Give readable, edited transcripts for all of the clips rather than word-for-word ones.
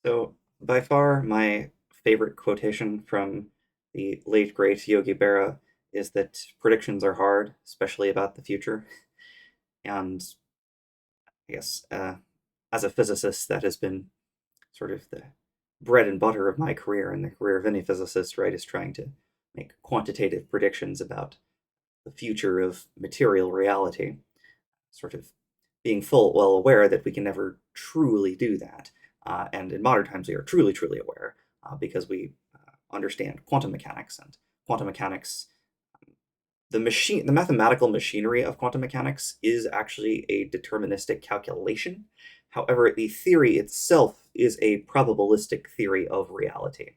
So, by far, my favorite quotation from the late great Yogi Berra is that predictions are hard, especially about the future. And I guess as a physicist, that has been sort of the bread and butter of my career and the career of any physicist, right? Is trying to make quantitative predictions about the future of material reality, sort of being full well aware that we can never truly do that. And in modern times, we are truly, truly aware because we understand quantum mechanics and quantum mechanics. The mathematical machinery of quantum mechanics is actually a deterministic calculation. However, the theory itself is a probabilistic theory of reality.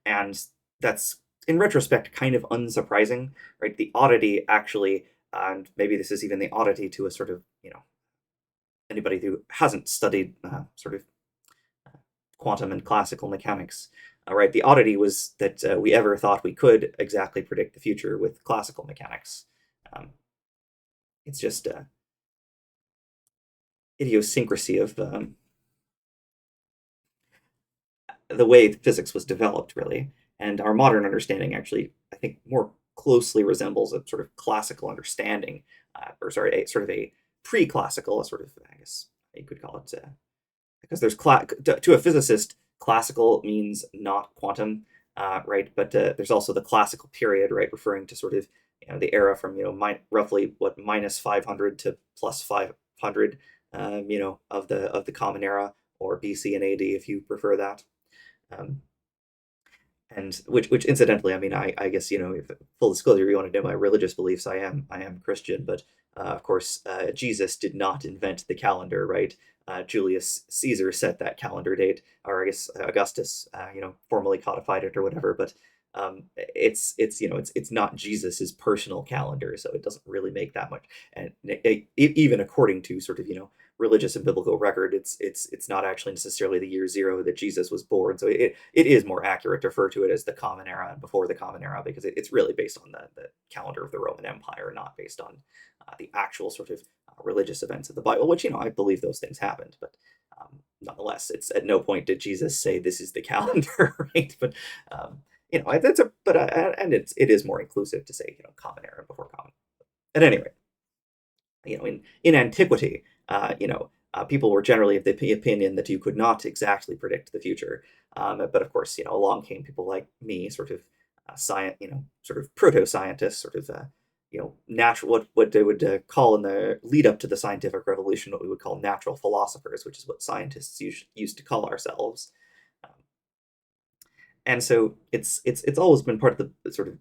And that's, in retrospect, kind of unsurprising, right? The oddity actually, and maybe this is even the oddity to a sort of, anybody who hasn't studied sort of quantum and classical mechanics, right? The oddity was that we ever thought we could exactly predict the future with classical mechanics. Um, it's just idiosyncrasy of the way physics was developed, really. And our modern understanding actually, I think, more closely resembles a sort of classical understanding, or sorry, a sort of a pre-classical, a sort of, I guess you could call it, because to a physicist, classical means not quantum, right? But there's also the classical period, right, referring to sort of the era from roughly what minus 500 to plus 500, of the Common Era, or BC and AD if you prefer that. Um, and which incidentally, I mean, I guess if, full disclosure, you want to know my religious beliefs, I am Christian, but of course, Jesus did not invent the calendar, right? Julius Caesar set that calendar date, or I guess Augustus, formally codified it or whatever. But it's not Jesus's personal calendar, so it doesn't really make that much. And even according to sort of religious and biblical record, it's not actually necessarily the year zero that Jesus was born. So it is more accurate to refer to it as the Common Era and before the Common Era, because it's really based on the calendar of the Roman Empire, not based on the actual sort of religious events of the Bible, which I believe those things happened, but nonetheless, it's at no point did Jesus say this is the calendar, right? But that's a but and it is more inclusive to say Common Era before Common. At any rate, in antiquity, people were generally of the opinion that you could not exactly predict the future. But of course, along came people like me, sort of science, sort of proto scientists, sort of natural, what they would call in the lead up to the scientific revolution, what we would call natural philosophers, which is what scientists used to call ourselves. Um, and so it's always been part of the sort of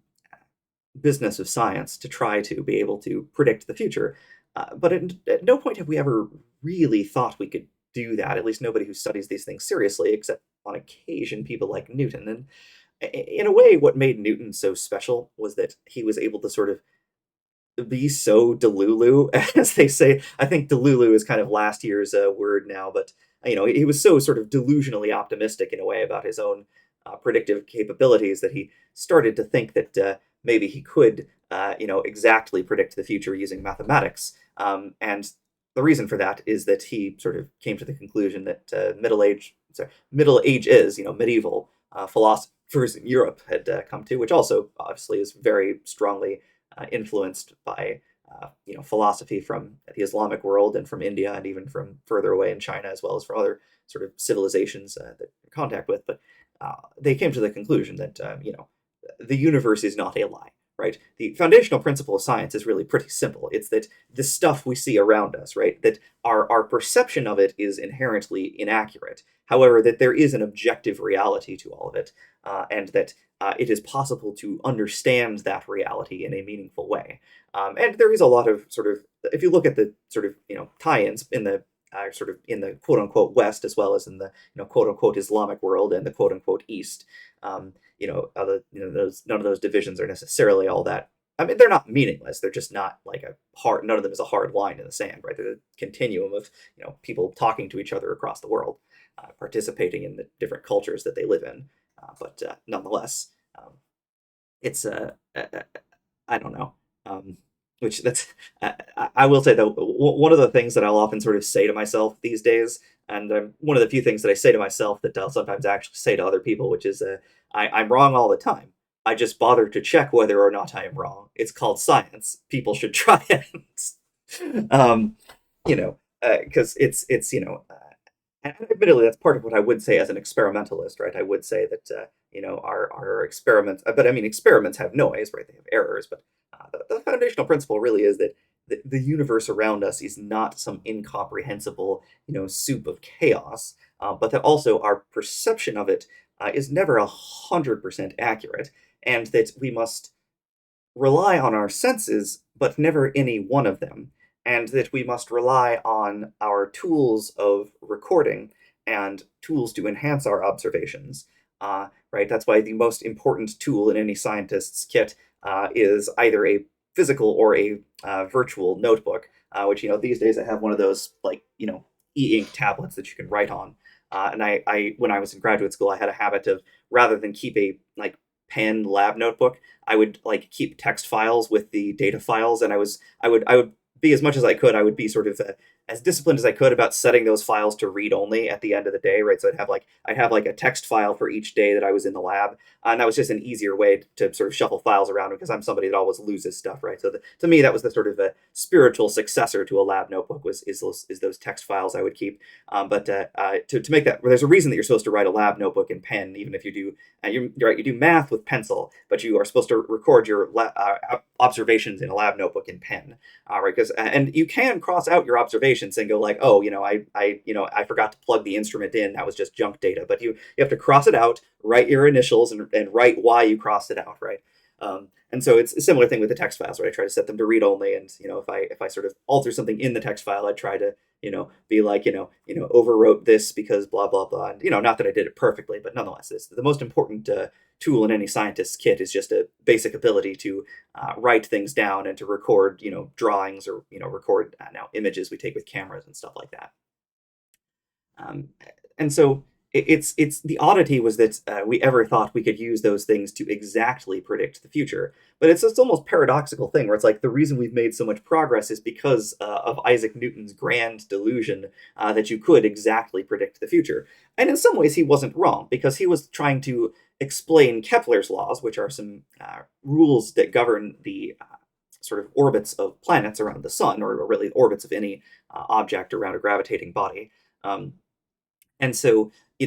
business of science to try to be able to predict the future. But at no point have we ever really thought we could do that. At least nobody who studies these things seriously, except on occasion people like Newton. And in a way, what made Newton so special was that he was able to sort of be so delulu, as they say. I think delulu is kind of last year's word now, but he was so sort of delusionally optimistic in a way about his own predictive capabilities that he started to think that maybe he could, exactly predict the future using mathematics. And the reason for that is that he sort of came to the conclusion that middle age is, medieval philosophers in Europe had come to, which also obviously is very strongly influenced by philosophy from the Islamic world and from India and even from further away in China, as well as from other sort of civilizations that in contact with. But they came to the conclusion that the universe is not a lie. Right. The foundational principle of science is really pretty simple. It's that the stuff we see around us, right, that our perception of it is inherently inaccurate. However, that there is an objective reality to all of it, and that it is possible to understand that reality in a meaningful way. And there is a lot of sort of, if you look at the sort of tie-ins in the sort of in the quote unquote West, as well as in the quote unquote Islamic world and the quote unquote East. Those none of those divisions are necessarily all that. I mean, they're not meaningless. They're just not like a hard. None of them is a hard line in the sand, right? They're a continuum of people talking to each other across the world, participating in the different cultures that they live in. But nonetheless, it's I don't know. Um, which that's I will say though, one of the things that I'll often sort of say to myself these days, and one of the few things that I say to myself that I'll sometimes actually say to other people, which is I'm wrong all the time. I just bother to check whether or not I am wrong. It's called science. People should try it. um, you know, because it's and admittedly, that's part of what I would say as an experimentalist, right? I would say that our experiments, but I mean experiments have noise, right? They have errors, but the foundational principle really is that the universe around us is not some incomprehensible, soup of chaos, but that also our perception of it is never 100% accurate, and that we must rely on our senses, but never any one of them, and that we must rely on our tools of recording and tools to enhance our observations. Right? That's why the most important tool in any scientist's kit is either a physical or a virtual notebook, which, these days I have one of those, like, e-ink tablets that you can write on. And when I was in graduate school, I had a habit of, rather than keep a like pen lab notebook, I would like keep text files with the data files, and I would be, as much as I could, I would be sort of as disciplined as I could about setting those files to read only at the end of the day, right? So I'd have like a text file for each day that I was in the lab, and that was just an easier way to sort of shuffle files around because I'm somebody that always loses stuff, right? So to me, that was the sort of a spiritual successor to a lab notebook, is those text files I would keep. But to make that, there's a reason that you're supposed to write a lab notebook in pen, even if you do you're right. You do math with pencil, but you are supposed to record your observations in a lab notebook in pen, right? Because and you can cross out your observations and go like, oh, I forgot to plug the instrument in. That was just junk data. But you have to cross it out, write your initials, and write why you crossed it out, right? And so it's a similar thing with the text files, right? I try to set them to read only, and if I sort of alter something in the text file, I try to be like, overwrote this because blah blah blah, and not that I did it perfectly, but nonetheless, this the most important tool in any scientist's kit is just a basic ability to write things down and to record, drawings, or record now images we take with cameras and stuff like that. Um, and so it's the oddity was that we ever thought we could use those things to exactly predict the future. But it's this almost paradoxical thing where it's like the reason we've made so much progress is because of Isaac Newton's grand delusion that you could exactly predict the future. And in some ways, he wasn't wrong because he was trying to explain Kepler's laws, which are some rules that govern the sort of orbits of planets around the sun, or really orbits of any object around a gravitating body. Um, and so, he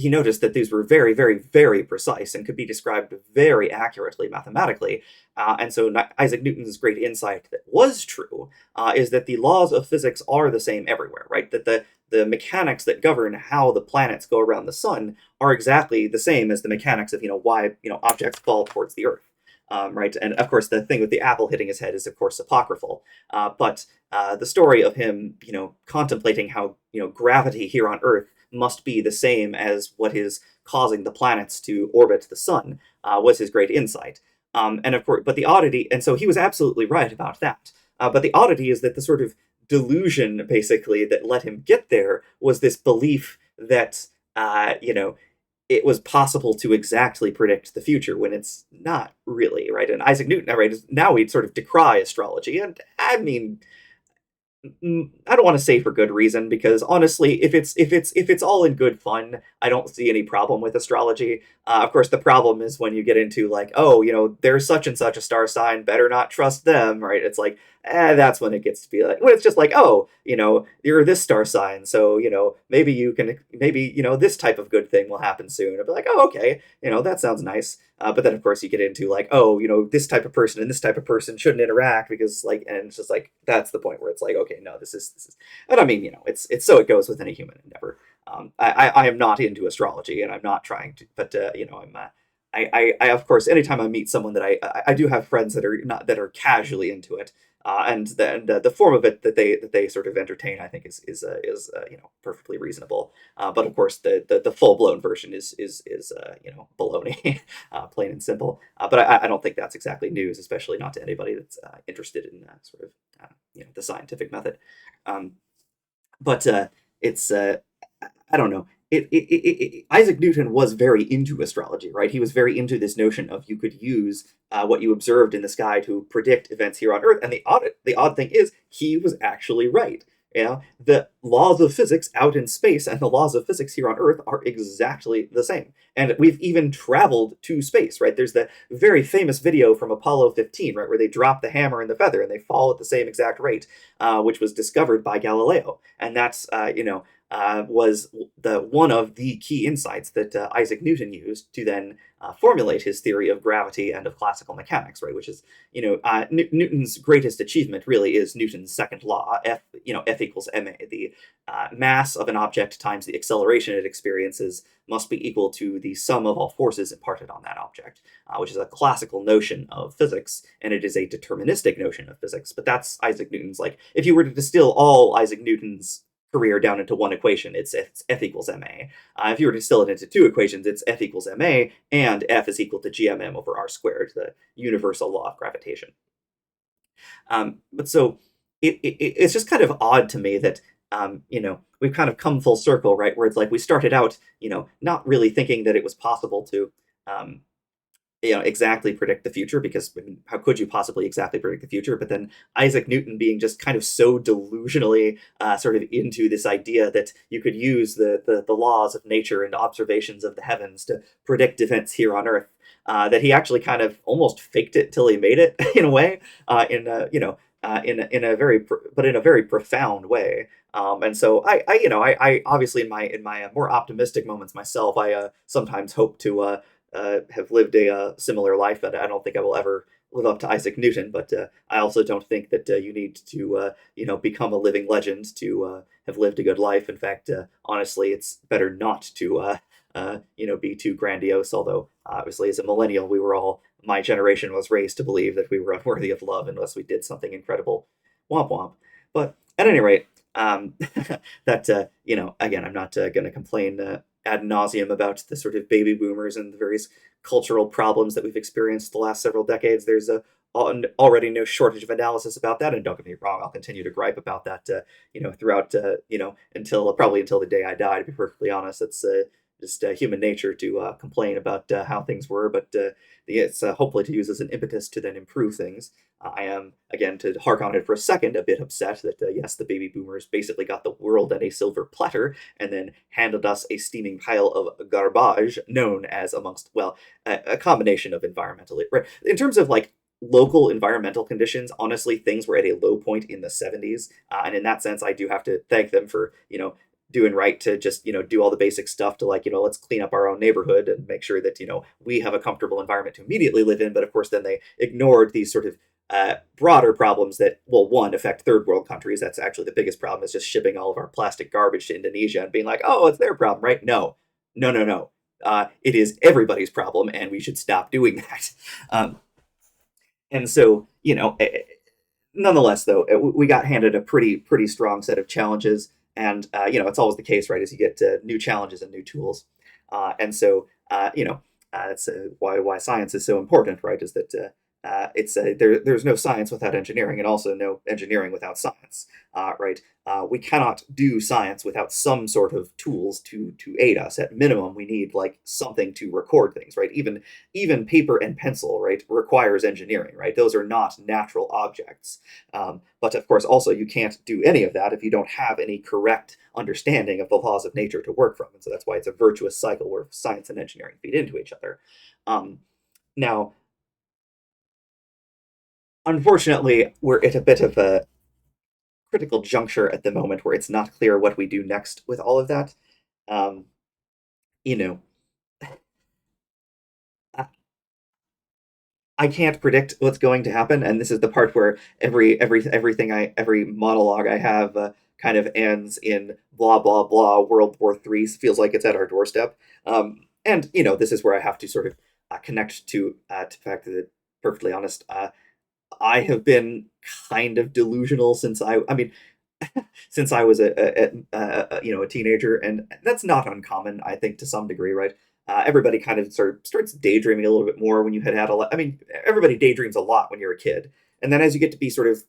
noticed that these were very, very, very precise and could be described very accurately mathematically. And so, Isaac Newton's great insight that was true is that the laws of physics are the same everywhere, right? That the mechanics that govern how the planets go around the sun are exactly the same as the mechanics of why objects fall towards the Earth. Right, and of course, the thing with the apple hitting his head is, of course, apocryphal. But the story of him, contemplating how gravity here on Earth must be the same as what is causing the planets to orbit the sun, was his great insight. And of course, but the oddity, and so he was absolutely right about that. But the oddity is that the sort of delusion, basically, that let him get there was this belief that, it was possible to exactly predict the future when it's not really, right? And Isaac Newton, right, now we'd sort of decry astrology. And I mean, I don't want to say for good reason, because honestly, if it's all in good fun, I don't see any problem with astrology. Of course, the problem is when you get into like, oh, there's such and such a star sign, better not trust them, right? It's like, that's when it gets to be like, when it's just like, oh, you're this star sign, so maybe this type of good thing will happen soon. I'll be like, oh, okay, that sounds nice. But then, of course, you get into like, oh, this type of person and this type of person shouldn't interact because, like, and it's just like that's the point where it's like, okay, no, this is, and I mean, it's so it goes with any human endeavor. I am not into astrology, and I'm not trying to, but I'm. I of course, anytime I meet someone that I do have friends that are not that are casually into it, and the form of it that they sort of entertain, I think is perfectly reasonable. But of course, the full blown version is baloney, plain and simple. But I don't think that's exactly news, especially not to anybody that's interested in sort of the scientific method. Um, but it's I don't know. Isaac Newton was very into astrology, right? He was very into this notion of you could use what you observed in the sky to predict events here on Earth. And the odd thing is, he was actually right. You know, the laws of physics out in space and the laws of physics here on Earth are exactly the same. And we've even traveled to space, right? There's the very famous video from Apollo 15, right, where they drop the hammer and the feather and they fall at the same exact rate, which was discovered by Galileo. And that's, was the one of the key insights that Isaac Newton used to then formulate his theory of gravity and of classical mechanics, right? Which is, Newton's greatest achievement really is Newton's second law, F equals ma. The mass of an object times the acceleration it experiences must be equal to the sum of all forces imparted on that object, which is a classical notion of physics, and it is a deterministic notion of physics. But that's Isaac Newton's, like, if you were to distill all Isaac Newton's career down into one equation, it's F equals ma. If you were to distill it into two equations, it's F equals ma, and F is equal to gmm over r squared, the universal law of gravitation. But so it's just kind of odd to me that we've kind of come full circle, right? Where it's like we started out, not really thinking that it was possible to um, exactly predict the future, because I mean, how could you possibly exactly predict the future? But then Isaac Newton being just kind of so delusionally sort of into this idea that you could use the laws of nature and observations of the heavens to predict events here on Earth, that he actually kind of almost faked it till he made it in a way, in a very but in a very profound way. And so I obviously in my more optimistic moments myself, I sometimes hope to have lived a similar life, and I don't think I will ever live up to Isaac Newton. But I also don't think that you need to, become a living legend to have lived a good life. In fact, honestly, it's better not to, be too grandiose. Although, obviously, as a millennial, my generation was raised to believe that we were unworthy of love unless we did something incredible. Womp womp. But at any rate, that again, I'm not going to complain ad nauseum about the sort of baby boomers and the various cultural problems that we've experienced the last several decades. There's already no shortage of analysis about that, and don't get me wrong, I'll continue to gripe about that, throughout, until the day I die. To be perfectly honest, it's just human nature to complain about how things were, but it's hopefully to use as an impetus to then improve things. I am, again, to hark on it for a second, a bit upset that, yes, the baby boomers basically got the world on a silver platter and then handed us a steaming pile of garbage known as, amongst, well, a combination of environmental. Right? In terms of, like, local environmental conditions, honestly, things were at a low point in the 70s. And in that sense, I do have to thank them for, doing right to just do all the basic stuff to, like, let's clean up our own neighborhood and make sure that we have a comfortable environment to immediately live in. But of course then they ignored these sort of broader problems that, well, one, affect third world countries. That's actually the biggest problem, is just shipping all of our plastic garbage to Indonesia and being like, oh, it's their problem, right? No, no, no, no. It is everybody's problem, and we should stop doing that. And so, nonetheless, though, we got handed a pretty strong set of challenges, and it's always the case, right? As you get new challenges and new tools, and so that's why science is so important, right? Is that there's no science without engineering, and also no engineering without science, right? We cannot do science without some sort of tools to aid us. At minimum, we need, like, something to record things, right? Even paper and pencil, right, requires engineering, right? Those are not natural objects. But of course, also, you can't do any of that if you don't have any correct understanding of the laws of nature to work from. And so that's why it's a virtuous cycle where science and engineering feed into each other. Now, unfortunately, we're at a bit of a critical juncture at the moment where it's not clear what we do next with all of that. Um, you know, I, I can't predict what's going to happen, and this is the part where every monologue I have kind of ends in blah blah blah. World War III feels like it's at our doorstep, and this is where I have to sort of connect to the fact that, perfectly honest, I have been kind of delusional since I mean, since I was a teenager, and that's not uncommon, I think, to some degree, right? Everybody kind of sort of starts daydreaming a little bit more when you had a lot. I mean, everybody daydreams a lot when you're a kid, and then as you get to be sort of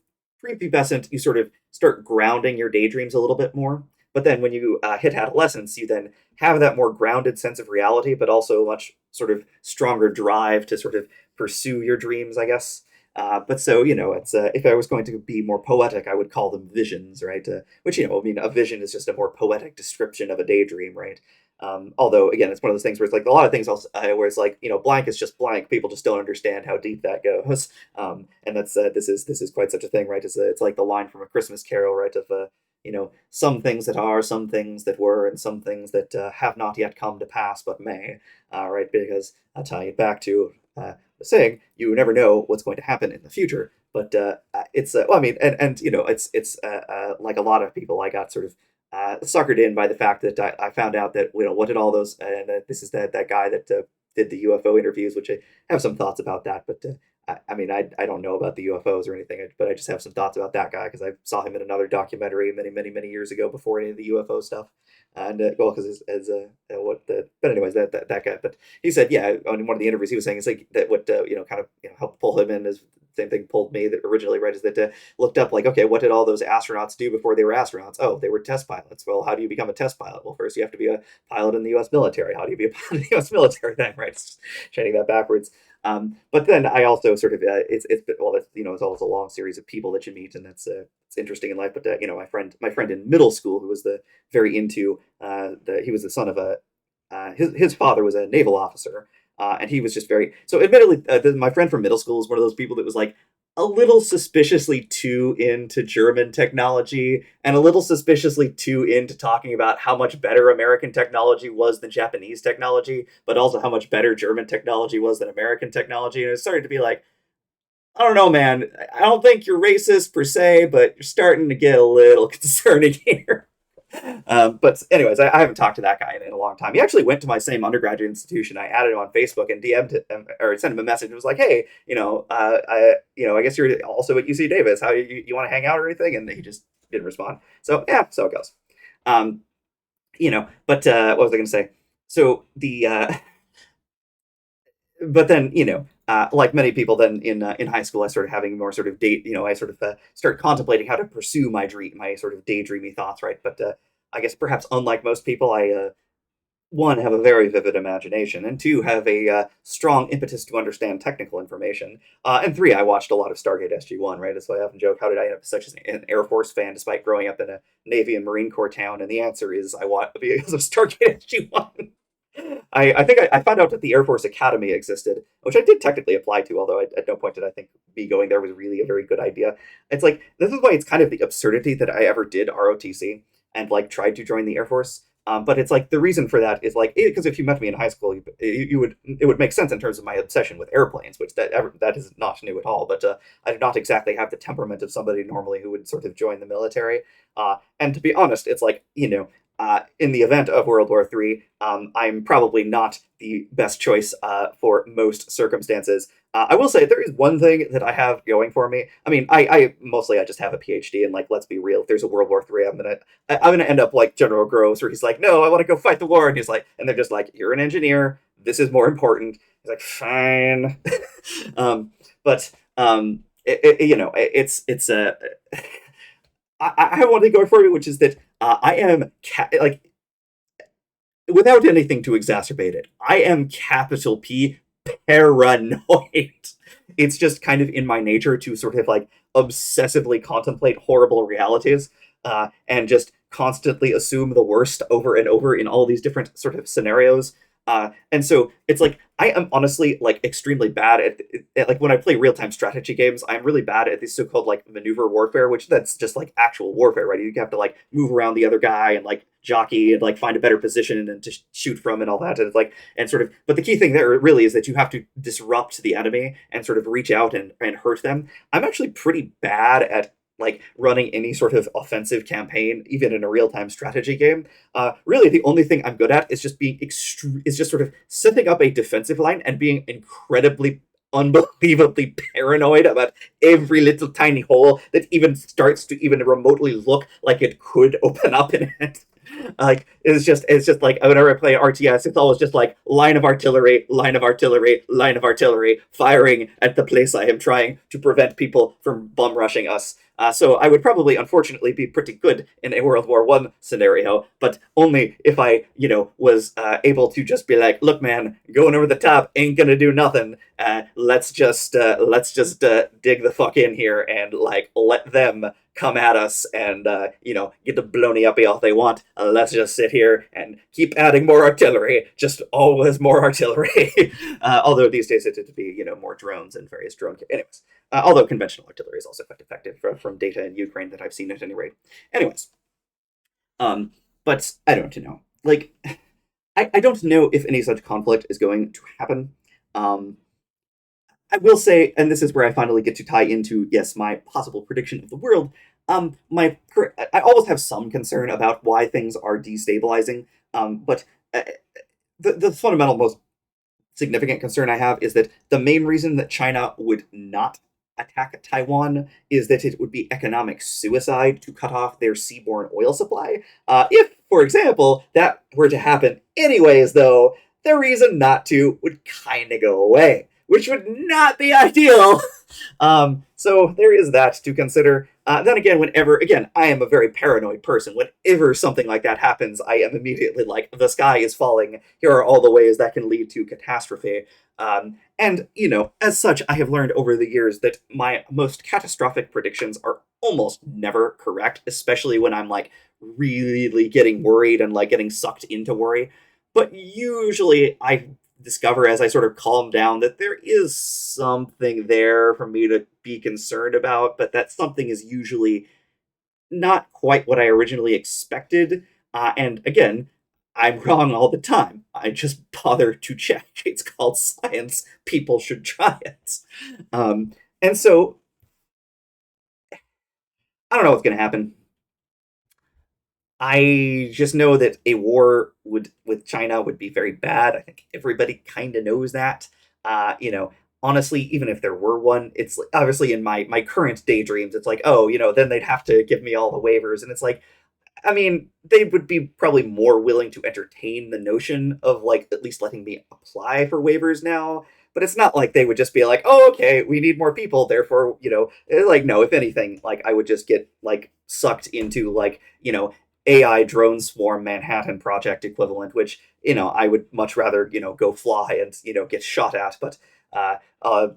prepubescent, you sort of start grounding your daydreams a little bit more. But then when you hit adolescence, you then have that more grounded sense of reality, but also a much sort of stronger drive to sort of pursue your dreams, I guess. But so, it's if I was going to be more poetic, I would call them visions, right? Which, I mean, a vision is just a more poetic description of a daydream, right? Although, again, it's one of those things where it's like a lot of things else, where it's like, blank is just blank. People just don't understand how deep that goes. And that's this is quite such a thing, right? It's like the line from A Christmas Carol, right? Of some things that are, some things that were, and some things that have not yet come to pass but may, right? Because I'll tie it back to saying you never know what's going to happen in the future. But it's well, I mean, and it's like a lot of people, I got sort of suckered in by the fact that I found out that what did all those and this is that guy that did the UFO interviews, which I have some thoughts about that, but. I mean, I don't know about the UFOs or anything, but I just have some thoughts about that guy because I saw him in another documentary many, many, many years ago before any of the UFO stuff. And well, because as what the but anyways that guy. But he said, yeah, on one of the interviews he was saying it's like that what kind of helped pull him in is same thing pulled me that originally, right? Is that looked up like, okay, what did all those astronauts do before they were astronauts? Oh, they were test pilots. Well, how do you become a test pilot? Well, first you have to be a pilot in the U.S. military. How do you be a pilot in the U.S. military? Then, right? It's changing that backwards. But then I also sort of it's always a long series of people that you meet, and that's it's interesting in life. But my friend in middle school who was the very into he was the son of a his father was a naval officer, and he was just very so. Admittedly, my friend from middle school is one of those people that was like a little suspiciously too into German technology and a little suspiciously too into talking about how much better American technology was than Japanese technology, but also how much better German technology was than American technology. And it started to be like, I don't know, man. I don't think you're racist per se, but you're starting to get a little concerning here. But anyways, I haven't talked to that guy in a long time. He actually went to my same undergraduate institution. I added him on Facebook and DM'd him or sent him a message. It was like, hey, I guess you're also at UC Davis. How you want to hang out or anything? And he just didn't respond. So yeah, so it goes. Um, but what was I going to say? So the but then like many people then in high school I started having more sort of date I sort of started contemplating how to pursue my sort of daydreamy thoughts, right? But I guess perhaps unlike most people I one have a very vivid imagination, and two have a strong impetus to understand technical information, and three I watched a lot of Stargate SG-1, right? So I often joke, how did I end up such an Air Force fan despite growing up in a Navy and Marine Corps town? And the answer is I want because of Stargate SG-1. I think I found out that the Air Force Academy existed, which I did technically apply to, although at no point did I think me going there was really a very good idea. It's like, this is why it's kind of the absurdity that I ever did ROTC and like tried to join the Air Force. But it's like the reason for that is like because if you met me in high school, you would it would make sense in terms of my obsession with airplanes, which that is not new at all. But I do not exactly have the temperament of somebody normally who would sort of join the military. And to be honest, it's like in the event of World War III, I'm probably not the best choice for most circumstances. I will say there is one thing that I have going for me. I mean, I mostly I just have a PhD, and like, let's be real. If there's a World War III, I'm gonna end up like General Groves, where he's like, no, I want to go fight the war, and he's like, and they're just like, you're an engineer. This is more important. He's like, fine. But it's I have one thing going for me, which is that I am like without anything to exacerbate it, I am capital P paranoid. It's just kind of in my nature to sort of like obsessively contemplate horrible realities and just constantly assume the worst over and over in all these different sort of scenarios. And so it's like I am honestly like extremely bad at like when I play real time strategy games. I'm really bad at this so-called like maneuver warfare, which that's just like actual warfare, right? You have to like move around the other guy and like jockey and like find a better position and to shoot from and all that. And it's like and sort of, but the key thing there really is that you have to disrupt the enemy and sort of reach out and hurt them. I'm actually pretty bad at like running any sort of offensive campaign, even in a real-time strategy game. Really, the only thing I'm good at is just being is just sort of setting up a defensive line and being incredibly, unbelievably paranoid about every little tiny hole that even starts to even remotely look like it could open up in it. Like it's just like whenever I play RTS, it's always just like line of artillery, line of artillery, line of artillery, firing at the place I am trying to prevent people from bum rushing us. So I would probably, unfortunately, be pretty good in a World War One scenario, but only if I, was able to just be like, look, man, going over the top ain't gonna do nothing. Let's just dig the fuck in here and like let them come at us and get the blony uppy all they want. Let's just sit here and keep adding more artillery, just always more artillery. Although these days it tend to be more drones and various drone. Anyways, although conventional artillery is also quite effective from data in Ukraine that I've seen at any rate. Anyways, um, but I don't know. Like, I don't know if any such conflict is going to happen. Um, I will say, and this is where I finally get to tie into yes, my possible prediction of the world. I always have some concern about why things are destabilizing. But the fundamental most significant concern I have is that the main reason that China would not attack Taiwan is that it would be economic suicide to cut off their seaborne oil supply. If, for example, that were to happen anyways, though, the reason not to would kind of go away, which would not be ideal. So there is that to consider. Then again, again, I am a very paranoid person. Whenever something like that happens, I am immediately like, the sky is falling. Here are all the ways that can lead to catastrophe. And, as such, I have learned over the years that my most catastrophic predictions are almost never correct, especially when I'm like really getting worried and like getting sucked into worry. But usually I discover as I sort of calm down that there is something there for me to be concerned about, but that something is usually not quite what I originally expected. And again, I'm wrong all the time. I just bother to check. It's called science. People should try it. And so I don't know what's going to happen. I just know that a war would with China would be very bad. I think everybody kind of knows that. Honestly, even if there were one, it's obviously in my current daydreams. It's like, oh, then they'd have to give me all the waivers, and it's like, I mean, they would be probably more willing to entertain the notion of like at least letting me apply for waivers now. But it's not like they would just be like, "Oh, okay, we need more people, therefore, like no." If anything, like I would just get like sucked into like AI drone swarm Manhattan Project equivalent, which I would much rather go fly and get shot at. But uh, uh,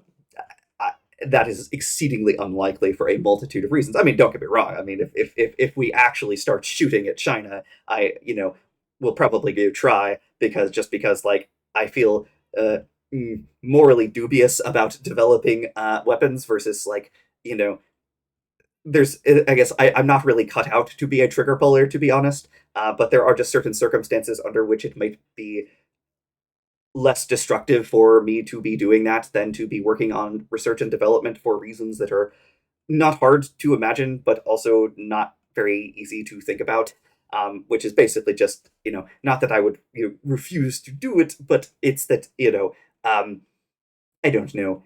that is exceedingly unlikely for a multitude of reasons. I mean, don't get me wrong. I mean, if we actually start shooting at China, I will probably do try because like I feel uh, morally dubious about developing weapons versus like you know there's I guess I'm not really cut out to be a trigger puller to be honest. But there are just certain circumstances under which it might be less destructive for me to be doing that than to be working on research and development for reasons that are not hard to imagine, but also not very easy to think about. Which is basically just, not that I would refuse to do it, but it's that, I don't know.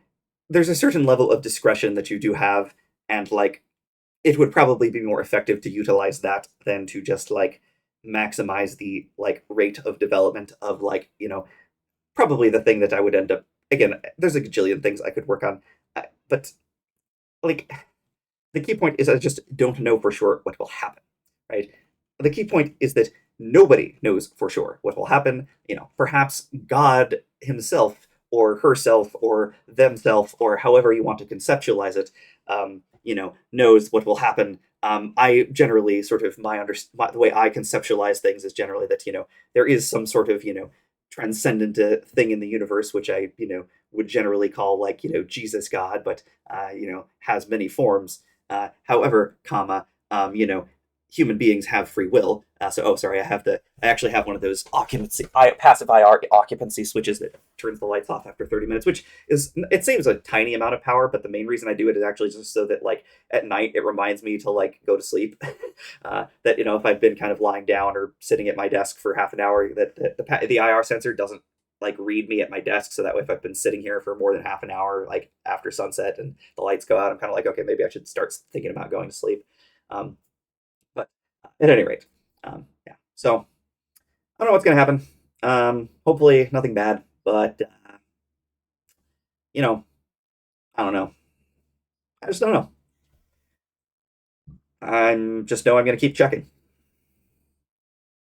There's a certain level of discretion that you do have, and like, it would probably be more effective to utilize that than to just like maximize the like rate of development of like, probably the thing that I would end up again. There's a gajillion things I could work on, but like the key point is I just don't know for sure what will happen, right? The key point is that nobody knows for sure what will happen. Perhaps God himself or herself or themself or however you want to conceptualize it, knows what will happen. I generally sort of the way I conceptualize things is generally that there is some sort of transcendent thing in the universe, which I would generally call like Jesus God, but has many forms. However, human beings have free will. Oh, sorry, I actually have one of those passive IR occupancy switches that turns the lights off after 30 minutes, which it saves a tiny amount of power. But the main reason I do it is actually just so that like at night it reminds me to like go to sleep. That if I've been kind of lying down or sitting at my desk for half an hour, that the IR sensor doesn't like read me at my desk, so that way if I've been sitting here for more than half an hour like after sunset and the lights go out, I'm kind of like, okay, maybe I should start thinking about going to sleep. But at any rate, yeah. So I don't know what's gonna happen. Hopefully nothing bad, but you know, I don't know. I just don't know. I'm just know I'm going to keep checking.